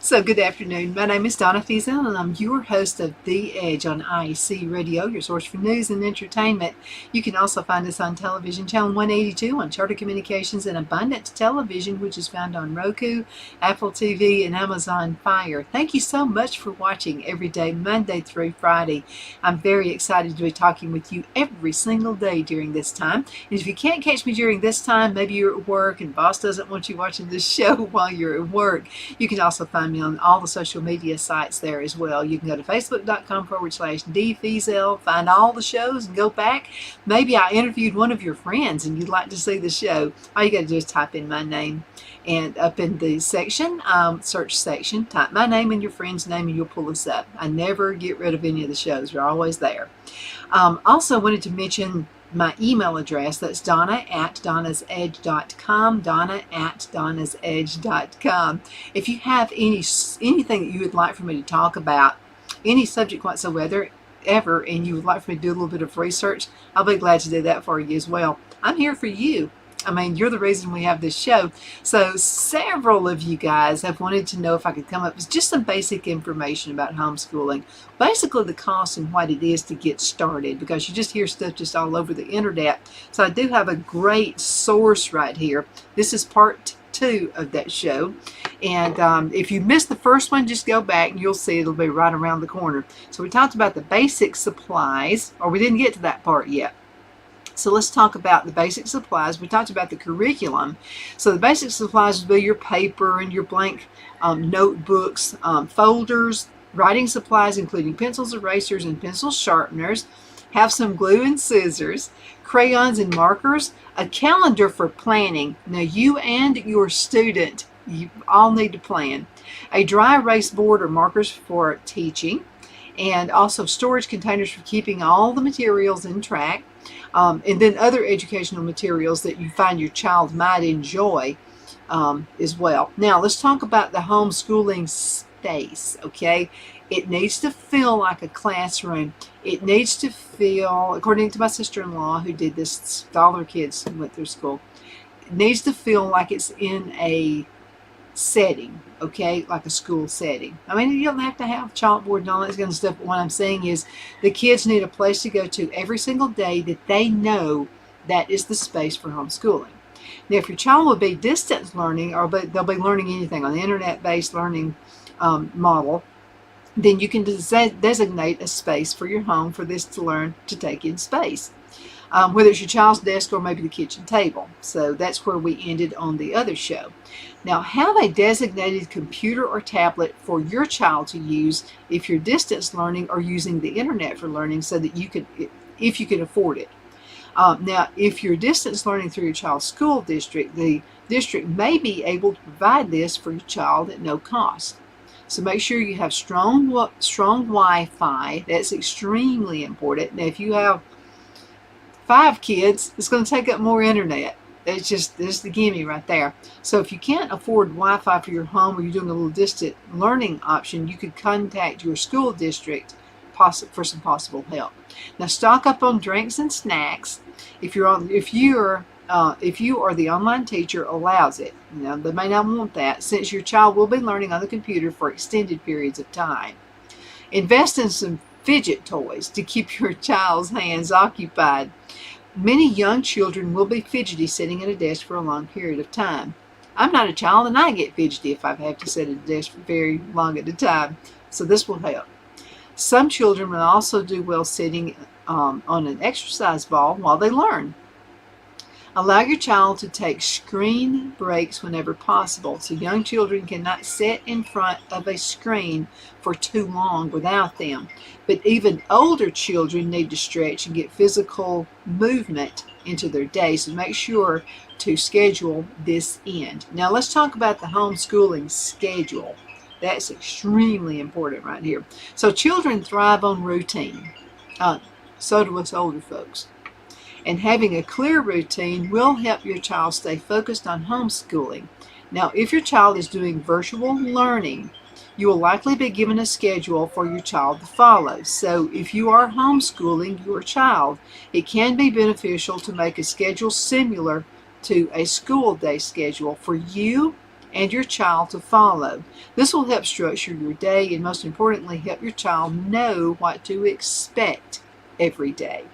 So good afternoon. My name is Donna Fiesel, and I'm your host of The Edge on IEC Radio, your source for news and entertainment. You can also find us on television channel 182 on Charter Communications and Abundant Television, which is found on Roku, Apple TV, and Amazon Fire. Thank you so much for watching every day, Monday through Friday. I'm very excited to be talking with you every single day during this time. And if you can't catch me during this time, maybe you're at work and boss doesn't want you watching this show while you're at work, you can also find me on all the social media sites there as well. You can go to facebook.com/dfiesel, find all the shows and go back. Maybe I interviewed one of your friends and you'd like to see the show. All you got to do is type in my name, and up in the section, search section, type my name and your friend's name and you'll pull us up. I never get rid of any of the shows. They're always there. Also wanted to mention my email address. That's donna@donnasedge.com, donna@donnasedge.com. If you have anything that you would like for me to talk about, any subject whatsoever, and you would like for me to do a little bit of research, I'll be glad to do that for you as well. I'm here for you. I mean, you're the reason we have this show. So several of you guys have wanted to know if I could come up with just some basic information about homeschooling. Basically the cost and what it is to get started, because you just hear stuff just all over the internet. So I do have a great source right here. This is part 2 of that show. And if you missed the first one, just go back and you'll see it'll be right around the corner. So we talked about the basic supplies, or we didn't get to that part yet. So let's talk about the basic supplies. We talked about the curriculum. So the basic supplies would be your paper and your blank notebooks, folders, writing supplies including pencils, erasers, and pencil sharpeners. Have some glue and scissors, crayons and markers, a calendar for planning. Now you and your student, you all need to plan. A dry erase board or markers for teaching, and also storage containers for keeping all the materials in track. And then other educational materials that you find your child might enjoy as well. Now let's talk about the homeschooling space, okay? It needs to feel like a classroom. It needs to feel, according to my sister-in-law who did this, all her kids went through school, it needs to feel like it's in a setting, okay, like a school setting. I mean, you don't have to have chalkboard and all that kind of stuff, but what I'm saying is the kids need a place to go to every single day that they know that is the space for homeschooling. Now, if your child will be distance learning, or they'll be learning anything on the internet-based learning model, then you can designate a space for your home for this to learn to take in space. Whether it's your child's desk or maybe the kitchen table. So that's where we ended on the other show. Now, have a designated computer or tablet for your child to use if you're distance learning or using the internet for learning, so that you can, if you can afford it. Now, if you're distance learning through your child's school district, the district may be able to provide this for your child at no cost. So make sure you have strong Wi-Fi. That's extremely important. Now, if you have 5 kids, it's going to take up more internet. It's just, this is the gimme right there. So if you can't afford Wi-Fi for your home, or you're doing a little distant learning option, you could contact your school district for some possible help. Now, stock up on drinks and snacks. If you or the online teacher allows it. Now, they may not want that, since your child will be learning on the computer for extended periods of time. Invest in some fidget toys to keep your child's hands occupied. Many young children will be fidgety sitting at a desk for a long period of time. I'm not a child and I get fidgety if I have to sit at a desk for very long at a time, so this will help. Some children will also do well sitting on an exercise ball while they learn. Allow your child to take screen breaks whenever possible. So young children cannot sit in front of a screen for too long without them. But even older children need to stretch and get physical movement into their day. So make sure to schedule this in. Now let's talk about the homeschooling schedule. That's extremely important right here. So children thrive on routine. So do us older folks. And having a clear routine will help your child stay focused on homeschooling. Now, if your child is doing virtual learning, you will likely be given a schedule for your child to follow. So if you are homeschooling your child, it can be beneficial to make a schedule similar to a school day schedule for you and your child to follow. This will help structure your day and, most importantly, help your child know what to expect every day.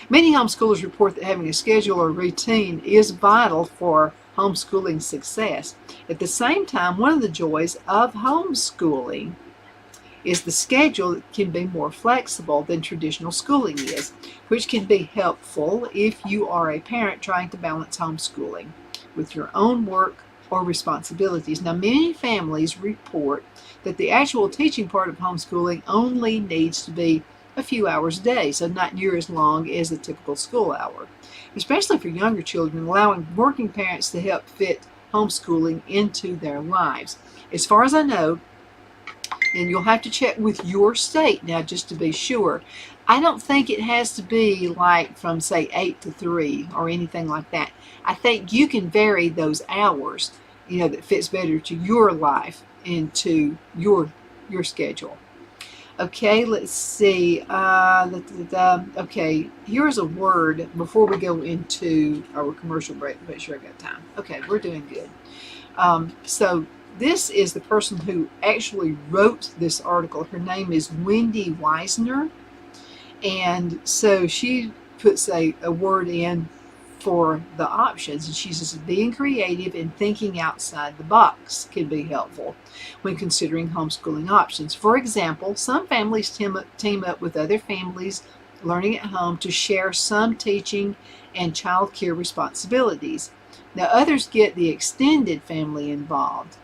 Many homeschoolers report that having a schedule or routine is vital for homeschooling success. At the same time, one of the joys of homeschooling is the schedule can be more flexible than traditional schooling is, which can be helpful if you are a parent trying to balance homeschooling with your own work or responsibilities. Now, many families report that the actual teaching part of homeschooling only needs to be a few hours a day, so not near as long as a typical school hour, especially for younger children, allowing working parents to help fit homeschooling into their lives. As far as I know, and you'll have to check with your state now just to be sure, I don't think it has to be like from, say, 8 to 3 or anything like that. I think you can vary those hours, that fits better to your life and to your schedule. Okay, let's see. Okay, here's a word before we go into our commercial break. Make sure I got time. Okay, we're doing good. So this is the person who actually wrote this article. Her name is Wendy Weisner. And so she puts a word in for the options. And she says being creative and thinking outside the box can be helpful when considering homeschooling options. For example, some families team up with other families learning at home to share some teaching and child care responsibilities. Now, others get the extended family involved.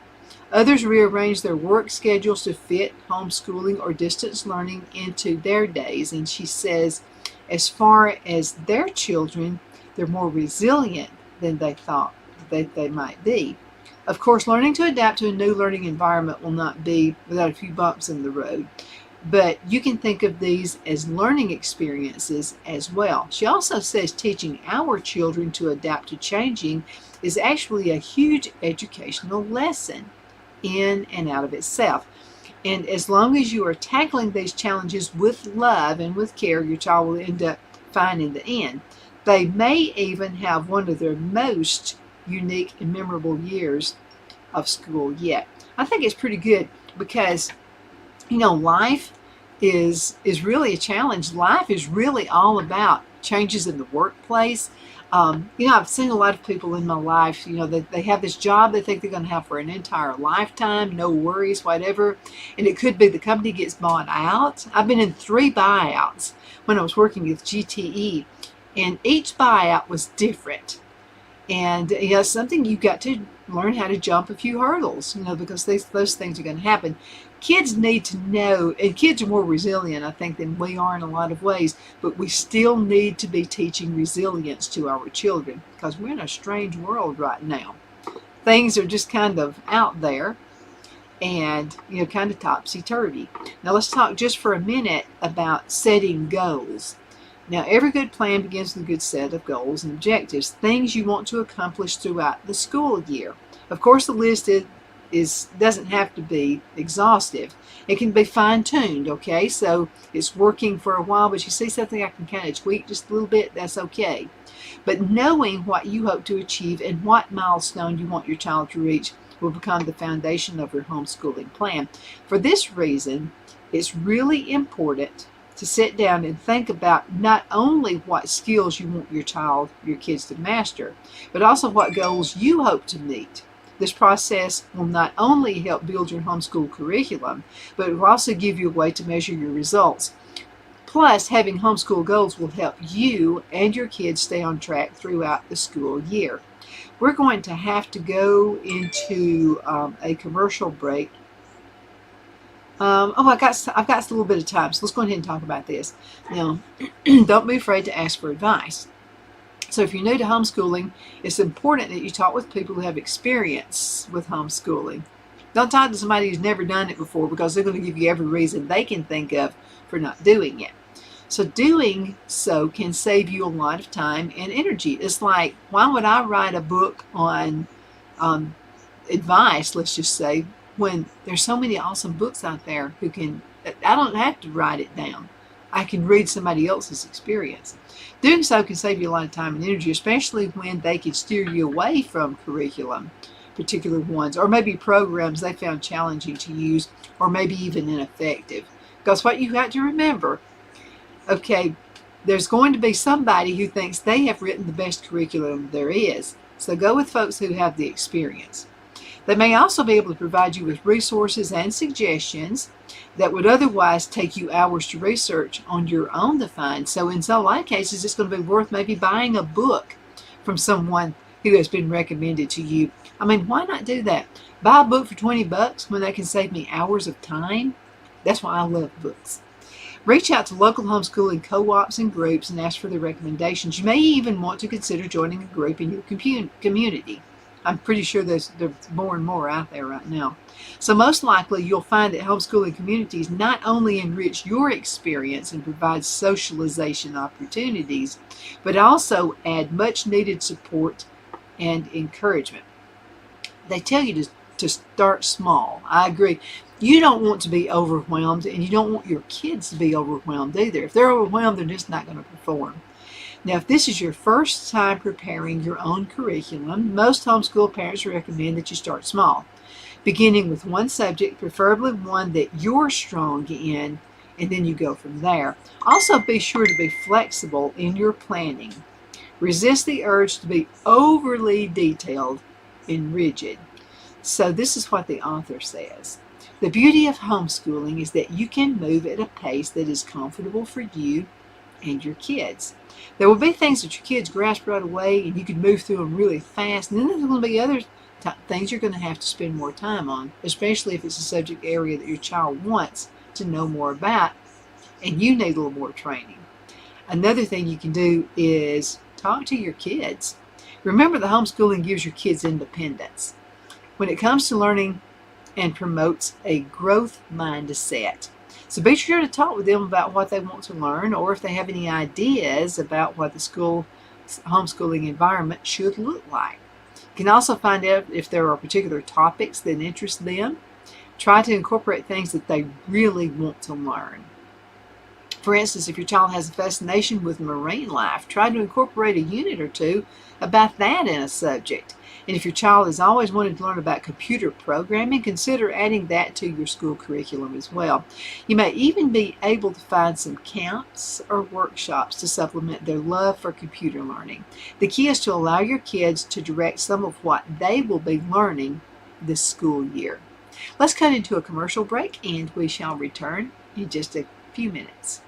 Others rearrange their work schedules to fit homeschooling or distance learning into their days. And she says, as far as their children, they're more resilient than they thought that they might be. Of course, learning to adapt to a new learning environment will not be without a few bumps in the road, but you can think of these as learning experiences as well. She also says teaching our children to adapt to changing is actually a huge educational lesson in and out of itself. And as long as you are tackling these challenges with love and with care, your child will end up fine in the end. They may even have one of their most unique and memorable years of school yet. I think it's pretty good because, life is really a challenge. Life is really all about changes in the workplace. I've seen a lot of people in my life, they have this job they think they're going to have for an entire lifetime, no worries, whatever. And it could be the company gets bought out. I've been in 3 buyouts when I was working with GTE. And each buyout was different. And something you've got to learn how to jump a few hurdles, because those things are going to happen. Kids need to know, and kids are more resilient, I think, than we are in a lot of ways, but we still need to be teaching resilience to our children because we're in a strange world right now. Things are just kind of out there and, kind of topsy-turvy. Now let's talk just for a minute about setting goals. Now, every good plan begins with a good set of goals and objectives, things you want to accomplish throughout the school year. Of course, the list doesn't have to be exhaustive. It can be fine-tuned, okay? So it's working for a while, but you see something I can kind of tweak just a little bit, that's okay. But knowing what you hope to achieve and what milestone you want your child to reach will become the foundation of your homeschooling plan. For this reason, it's really important to sit down and think about not only what skills you want your kids to master, but also what goals you hope to meet. This process will not only help build your homeschool curriculum, but it will also give you a way to measure your results. Plus, having homeschool goals will help you and your kids stay on track throughout the school year. We're going to have to go into a commercial break. I've got a little bit of time, so let's go ahead and talk about this. Now, don't be afraid to ask for advice. So if you're new to homeschooling, it's important that you talk with people who have experience with homeschooling. Don't talk to somebody who's never done it before because they're going to give you every reason they can think of for not doing it. So doing so can save you a lot of time and energy. It's like, why would I write a book on advice, let's just say, when there's so many awesome books out there I don't have to write it down. I can read somebody else's experience. Doing so can save you a lot of time and energy, especially when they can steer you away from curriculum. particular ones, or maybe programs they found challenging to use, or maybe even ineffective. Because what you got to remember, okay, there's going to be somebody who thinks they have written the best curriculum there is. So go with folks who have the experience. They may also be able to provide you with resources and suggestions that would otherwise take you hours to research on your own to find. So in a lot of cases, it's going to be worth maybe buying a book from someone who has been recommended to you. I mean, why not do that? Buy a book for $20 when they can save me hours of time. That's why I love books. Reach out to local homeschooling co-ops and groups and ask for their recommendations. You may even want to consider joining a group in your community. I'm pretty sure there's more and more out there right now. So most likely you'll find that homeschooling communities not only enrich your experience and provide socialization opportunities, but also add much needed support and encouragement. They tell you to start small. I agree. You don't want to be overwhelmed, and you don't want your kids to be overwhelmed either. If they're overwhelmed, they're just not going to perform. Now, if this is your first time preparing your own curriculum, most homeschool parents recommend that you start small, beginning with one subject, preferably one that you're strong in, and then you go from there. Also, be sure to be flexible in your planning. Resist the urge to be overly detailed and rigid. So this is what the author says. The beauty of homeschooling is that you can move at a pace that is comfortable for you and your kids. There will be things that your kids grasp right away and you can move through them really fast. And then there's going to be other things you're going to have to spend more time on, especially if it's a subject area that your child wants to know more about and you need a little more training. Another thing you can do is talk to your kids. Remember, the homeschooling gives your kids independence when it comes to learning and promotes a growth mindset. So be sure to talk with them about what they want to learn, or if they have any ideas about what the homeschooling environment should look like. You can also find out if there are particular topics that interest them. Try to incorporate things that they really want to learn. For instance, if your child has a fascination with marine life, try to incorporate a unit or two about that in a subject. And if your child has always wanted to learn about computer programming, consider adding that to your school curriculum as well. You may even be able to find some camps or workshops to supplement their love for computer learning. The key is to allow your kids to direct some of what they will be learning this school year. Let's cut into a commercial break, and we shall return in just a few minutes.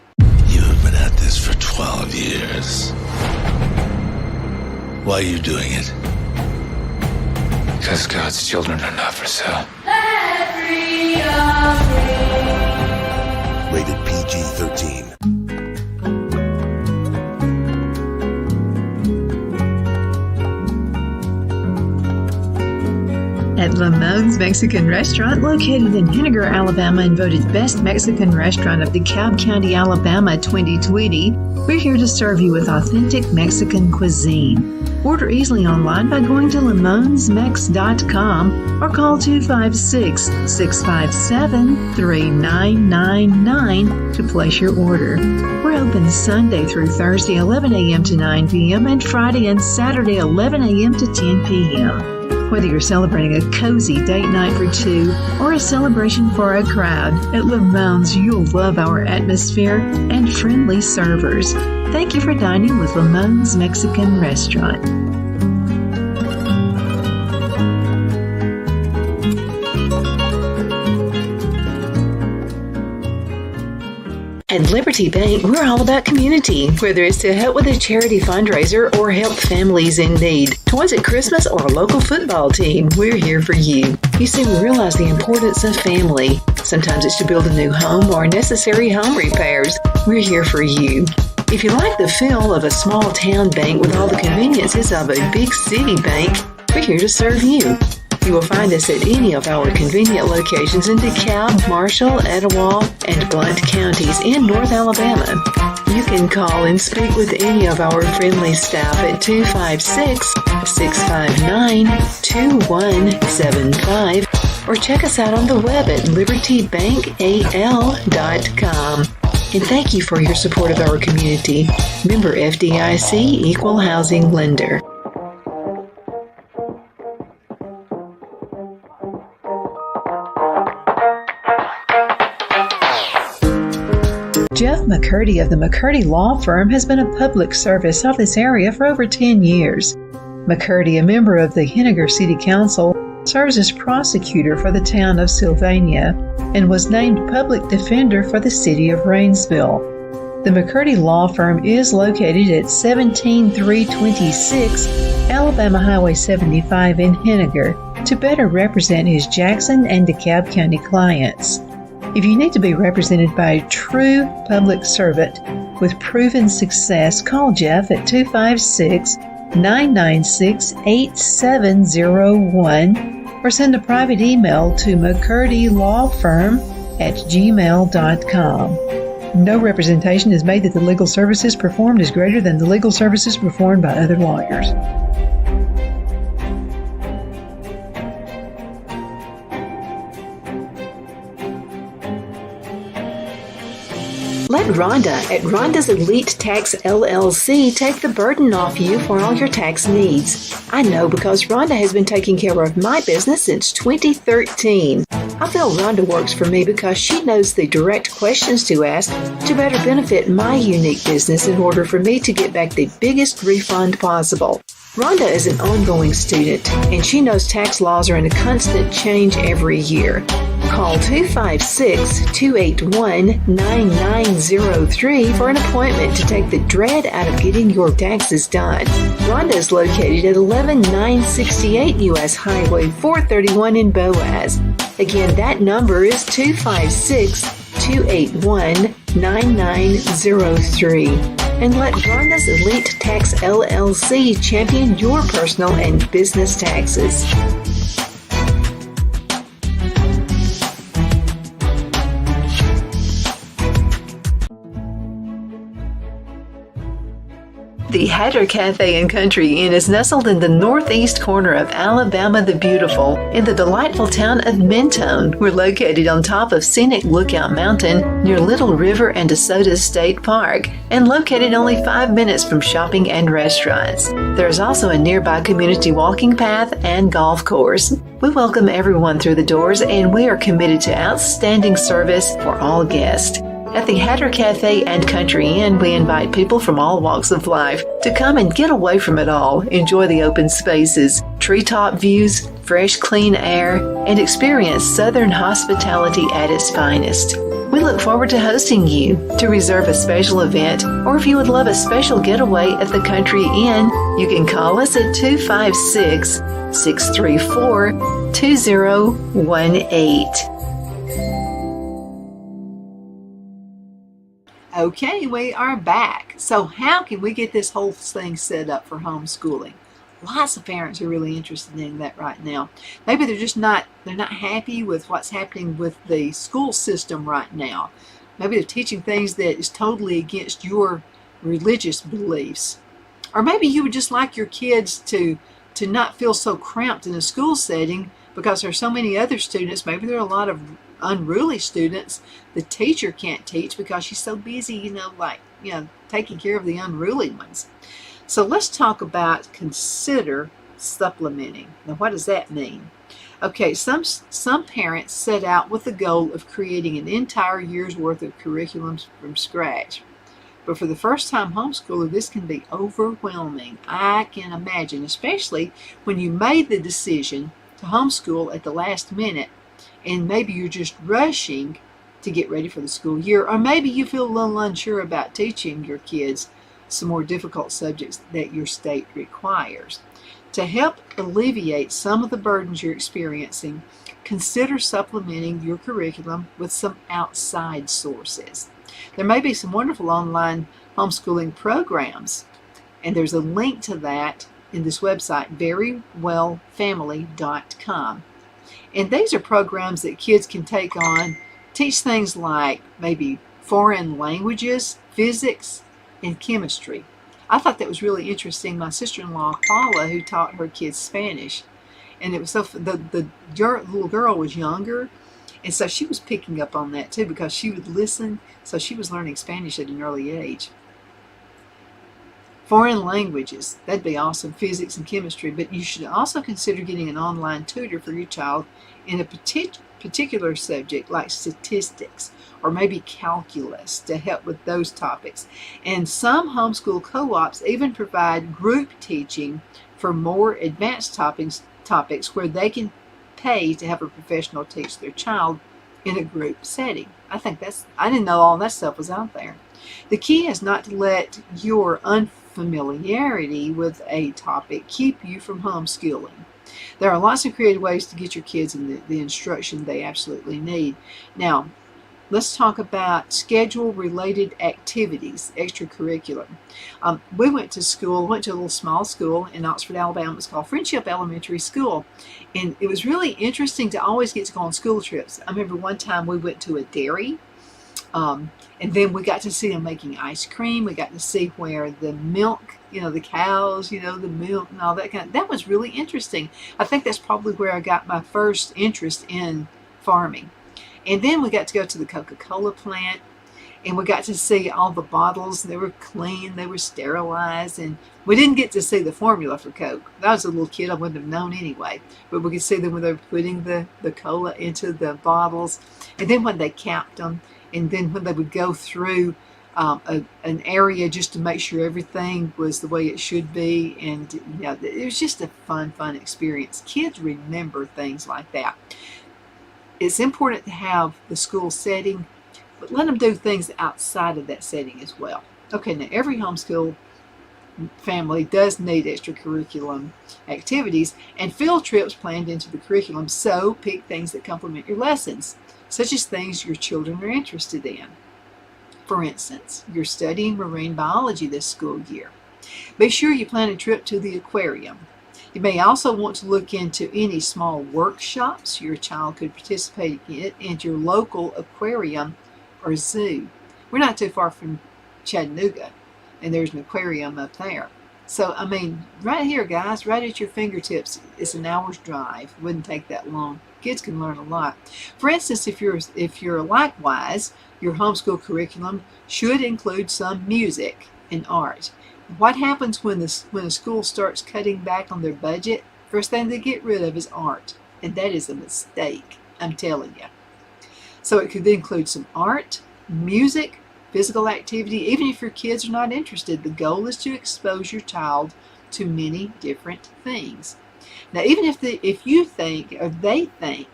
You have been at this for 12 years. Why are you doing it? Because God's children are not for sale. Rated PG-13. At Lamone's Mexican Restaurant, located in Henniger, Alabama, and voted Best Mexican Restaurant of DeKalb County, Alabama 2020, we're here to serve you with authentic Mexican cuisine. Order easily online by going to lamonsmex.com or call 256-657-3999 to place your order. We're open Sunday through Thursday, 11 a.m. to 9 p.m. and Friday and Saturday, 11 a.m. to 10 p.m. Whether you're celebrating a cozy date night for two or a celebration for a crowd, at Lamone's you'll love our atmosphere and friendly servers. Thank you for dining with Lamone's Mexican Restaurant. At Liberty Bank, we're all about community, whether it's to help with a charity fundraiser or help families in need. Toys at Christmas or a local football team, we're here for you. You see, we realize the importance of family. Sometimes it's to build a new home or necessary home repairs. We're here for you. If you like the feel of a small town bank with all the conveniences of a big city bank, we're here to serve you. You will find us at any of our convenient locations in DeKalb, Marshall, Etowah, and Blount counties in North Alabama. You can call and speak with any of our friendly staff at 256-659-2175 or check us out on the web at libertybankal.com. And thank you for your support of our community. Member FDIC Equal Housing Lender. Jeff McCurdy of the McCurdy Law Firm has been a public service of this area for over 10 years. McCurdy, a member of the Henniger City Council, serves as prosecutor for the town of Sylvania and was named public defender for the city of Rainsville. The McCurdy Law Firm is located at 17326 Alabama Highway 75 in Henniger to better represent his Jackson and DeKalb County clients. If you need to be represented by a true public servant with proven success, call Jeff at 256-996-8701 or send a private email to mccurdylawfirm@gmail.com. No representation is made that the legal services performed is greater than the legal services performed by other lawyers. Let Rhonda at Rhonda's Elite Tax LLC take the burden off you for all your tax needs. I know because Rhonda has been taking care of my business since 2013. I feel Rhonda works for me because she knows the direct questions to ask to better benefit my unique business in order for me to get back the biggest refund possible. Rhonda is an ongoing student, and she knows tax laws are in a constant change every year. Call 256-281-9903 for an appointment to take the dread out of getting your taxes done. Rhonda is located at 11968 U.S. Highway 431 in Boaz. Again, that number is 256-281-9903. And let Rhonda's Elite Tax LLC champion your personal and business taxes. The Hatter Cafe and Country Inn is nestled in the northeast corner of Alabama the Beautiful in the delightful town of Mentone. We're located on top of scenic Lookout Mountain near Little River and DeSoto State Park and located only 5 minutes from shopping and restaurants. There is also a nearby community walking path and golf course. We welcome everyone through the doors and we are committed to outstanding service for all guests. At the Hatter Cafe and Country Inn, we invite people from all walks of life to come and get away from it all, enjoy the open spaces, treetop views, fresh, clean air, and experience Southern hospitality at its finest. We look forward to hosting you. To reserve a special event, or if you would love a special getaway at the Country Inn, you can call us at 256-634-2018. Okay, we are back. So how can we get this whole thing set up for homeschooling? Lots of parents are really interested in that right now. Maybe they're not happy with what's happening with the school system right now. Maybe they're teaching things that is totally against your religious beliefs. Or maybe you would just like your kids to not feel so cramped in a school setting because there are so many other students. Maybe there are a lot of unruly students the teacher can't teach because she's so busy, taking care of the unruly ones. So let's talk about consider supplementing. Now, what does that mean? Okay, some parents set out with the goal of creating an entire year's worth of curriculums from scratch. But for the first-time homeschooler, this can be overwhelming. I can imagine, especially when you made the decision to homeschool at the last minute, and maybe you're just rushing to get ready for the school year, or maybe you feel a little unsure about teaching your kids some more difficult subjects that your state requires. To help alleviate some of the burdens you're experiencing, consider supplementing your curriculum with some outside sources. There may be some wonderful online homeschooling programs, and there's a link to that in this website, verywellfamily.com. And these are programs that kids can take on, teach things like maybe foreign languages, physics, and chemistry. I thought that was really interesting. My sister-in-law, Paula, who taught her kids Spanish, and it was so the little girl was younger, and so she was picking up on that too because she would listen, so she was learning Spanish at an early age. Foreign languages, that'd be awesome, physics and chemistry, but you should also consider getting an online tutor for your child in a particular subject like statistics or maybe calculus to help with those topics. And some homeschool co-ops even provide group teaching for more advanced topics where they can pay to have a professional teach their child in a group setting. I didn't know all that stuff was out there. The key is not to let your unfamiliarity with a topic keep you from homeschooling. There are lots of creative ways to get your kids in the instruction they absolutely need. Now, let's talk about schedule-related activities, extracurricular. We went to a little small school in Oxford, Alabama. It's called Friendship Elementary School. And it was really interesting to always get to go on school trips. I remember one time we went to a dairy, and then we got to see them making ice cream. We got to see where the milk, the cows, the milk and all that that was really interesting. I think that's probably where I got my first interest in farming. And then we got to go to the Coca-Cola plant, and we got to see all the bottles. They were clean, they were sterilized, and we didn't get to see the formula for Coke. I was a little kid, I wouldn't have known anyway. But we could see them when they were putting the cola into the bottles, and then when they capped them, and then when they would go through an area just to make sure everything was the way it should be. And it was just a fun experience. Kids remember things like that. It's important to have the school setting, but let them do things outside of that setting as well. Okay, now every homeschool family does need extracurricular activities and field trips planned into the curriculum, so pick things that complement your lessons, such as things your children are interested in. For instance, you're studying marine biology this school year. Be sure you plan a trip to the aquarium. You may also want to look into any small workshops your child could participate in at your local aquarium or zoo. We're not too far from Chattanooga, and there's an aquarium up there. So, right here, guys, right at your fingertips, it's an hour's drive. It wouldn't take that long. Kids can learn a lot. For instance, if you're likewise, your homeschool curriculum should include some music and art. What happens when a school starts cutting back on their budget? First thing they get rid of is art, and that is a mistake, I'm telling you. So it could include some art, music, physical activity. Even if your kids are not interested, the goal is to expose your child to many different things. Now, even if you think or they think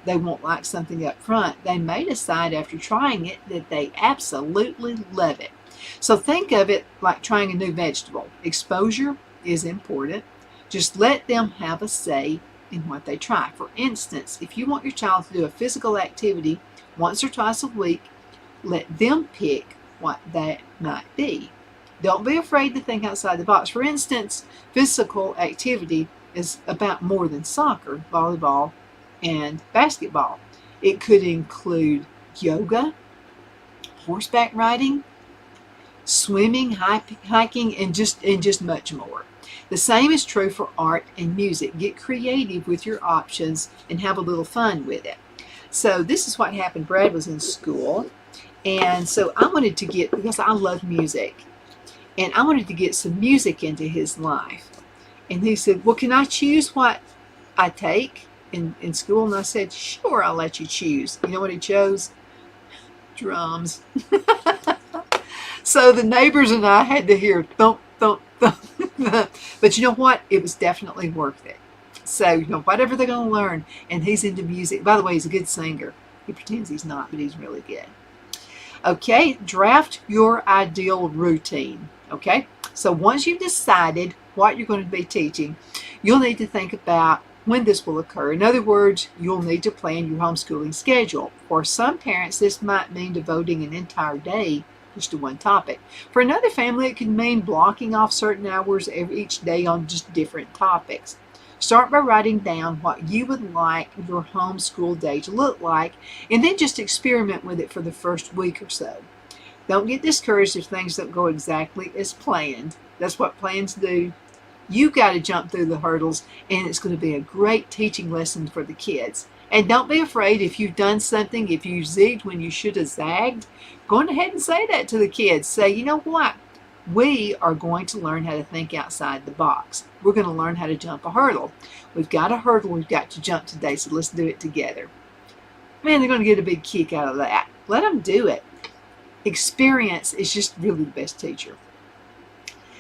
they won't like something up front, they may decide after trying it that they absolutely love it. So think of it like trying a new vegetable. Exposure is important. Just let them have a say in what they try. For instance, if you want your child to do a physical activity once or twice a week, let them pick what that might be. Don't be afraid to think outside the box. For instance, physical activity is about more than soccer, volleyball, and basketball. It could include yoga, horseback riding, swimming, hiking, and just much more. The same is true for art and music. Get creative with your options and have a little fun with it. So this is what happened. Brad was in school, and so I wanted to because I love music, and I wanted to get some music into his life. And he said, well, can I choose what I take in school? And I said, sure, I'll let you choose. You know what he chose? Drums. So the neighbors and I had to hear thump, thump, thump. But you know what? It was definitely worth it. So, whatever they're going to learn. And he's into music. By the way, he's a good singer. He pretends he's not, but he's really good. Okay, draft your ideal routine. Okay, so once you've decided what you're going to be teaching, you'll need to think about when this will occur. In other words, you'll need to plan your homeschooling schedule. For some parents, this might mean devoting an entire day just to one topic. For another family, it can mean blocking off certain hours each day on just different topics. Start by writing down what you would like your homeschool day to look like, and then just experiment with it for the first week or so. Don't get discouraged if things don't go exactly as planned. That's what plans do. You got to jump through the hurdles, and it's going to be a great teaching lesson for the kids. And don't be afraid if you've done something, if you zigged when you should have zagged, go on ahead and say that to the kids. Say, you know what? We are going to learn how to think outside the box. We're going to learn how to jump a hurdle. We've got a hurdle we've got to jump today, so let's do it together. man, they're going to get a big kick out of that. Let them do it. Experience is just really the best teacher.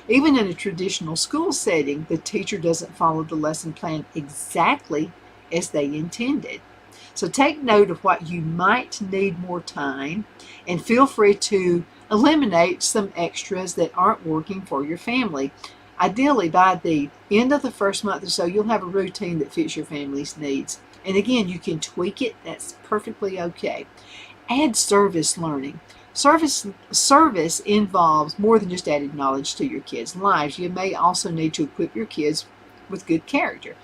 Even in a traditional school setting, the teacher doesn't follow the lesson plan exactly as they intended. So take note of what you might need more time and feel free to eliminate some extras that aren't working for your family. Ideally, by the end of the first month or so, you'll have a routine that fits your family's needs. And again, you can tweak it. That's perfectly okay. Add service learning. Service involves more than just adding knowledge to your kids' lives. You may also need to equip your kids with good character.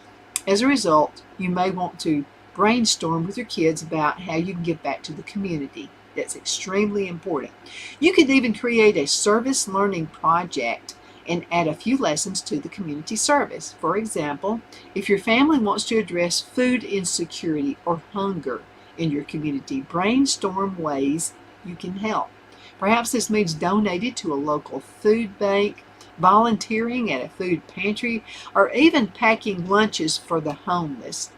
As a result, you may want to brainstorm with your kids about how you can give back to the community. That's extremely important. You could even create a service learning project and add a few lessons to the community service. For example, if your family wants to address food insecurity or hunger in your community, brainstorm ways you can help. Perhaps this means donating to a local food bank, volunteering at a food pantry, or even packing lunches for the homeless.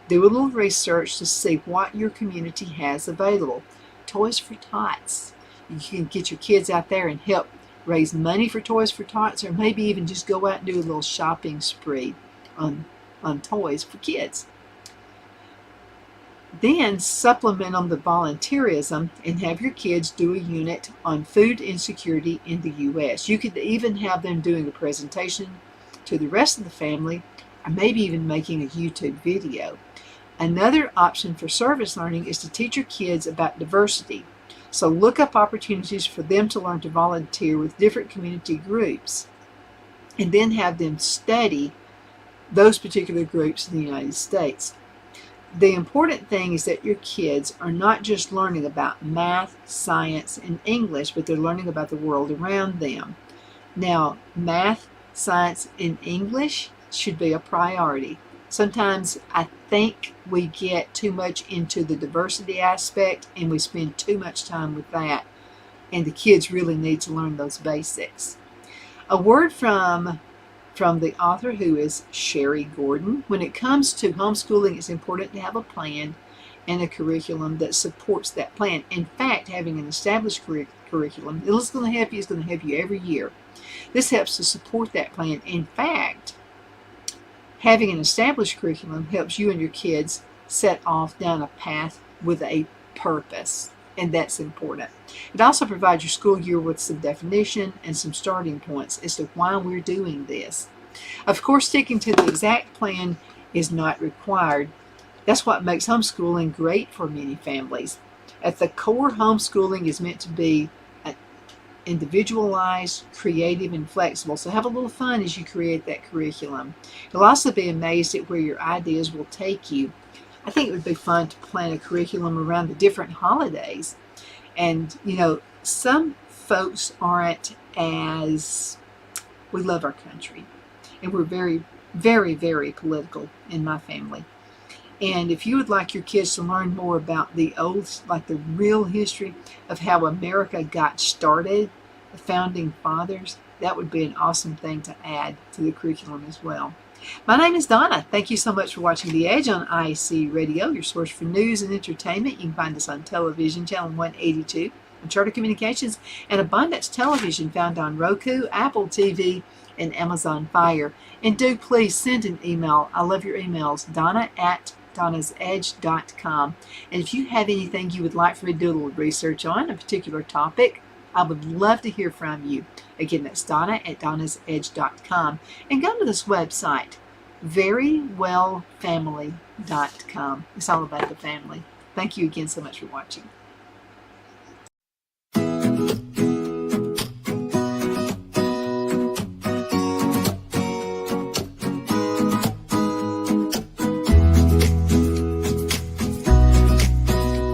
Do a little research to see what your community has available. Toys for Tots. You can get your kids out there and help raise money for Toys for Tots, or maybe even just go out and do a little shopping spree on toys for kids. Then supplement on the volunteerism and have your kids do a unit on food insecurity in the U.S. You could even have them doing a presentation to the rest of the family, or maybe even making a YouTube video. Another option for service learning is to teach your kids about diversity. So look up opportunities for them to learn to volunteer with different community groups, and then have them study those particular groups in the United States. The important thing is that your kids are not just learning about math, science, and English, but they're learning about the world around them. Now, math, science, and English should be a priority. Sometimes I think we get too much into the diversity aspect and we spend too much time with that, and the kids really need to learn those basics. A word from the author, who is Sherry Gordon. When it comes to homeschooling, it's important to have a plan and a curriculum that supports that plan. In fact, having an established curriculum, it's going to help you every year. This helps to support that plan. In fact, having an established curriculum helps you and your kids set off down a path with a purpose, and that's important. It also provides your school year with some definition and some starting points as to why we're doing this. Of course, sticking to the exact plan is not required. That's what makes homeschooling great for many families. At the core, homeschooling is meant to be individualized, creative, and flexible. So have a little fun as you create that curriculum. You'll also be amazed at where your ideas will take you. I think it would be fun to plan a curriculum around the different holidays. And, some folks aren't as, we love our country. And we're very, very, very political in my family. And if you would like your kids to learn more about the real history of how America got started, the founding fathers, that would be an awesome thing to add to the curriculum as well. My name is Donna. Thank you so much for watching The Edge on IC Radio, your source for news and entertainment. You can find us on television, channel 182, on Charter Communications, and Abundance Television, found on Roku, Apple TV, and Amazon Fire. And do please send an email. I love your emails, donna@donnasedge.com. And if you have anything you would like for me to do a little research on, a particular topic, I would love to hear from you. Again, that's donna@donnasedge.com. And go to this website, verywellfamily.com. It's all about the family. Thank you again so much for watching.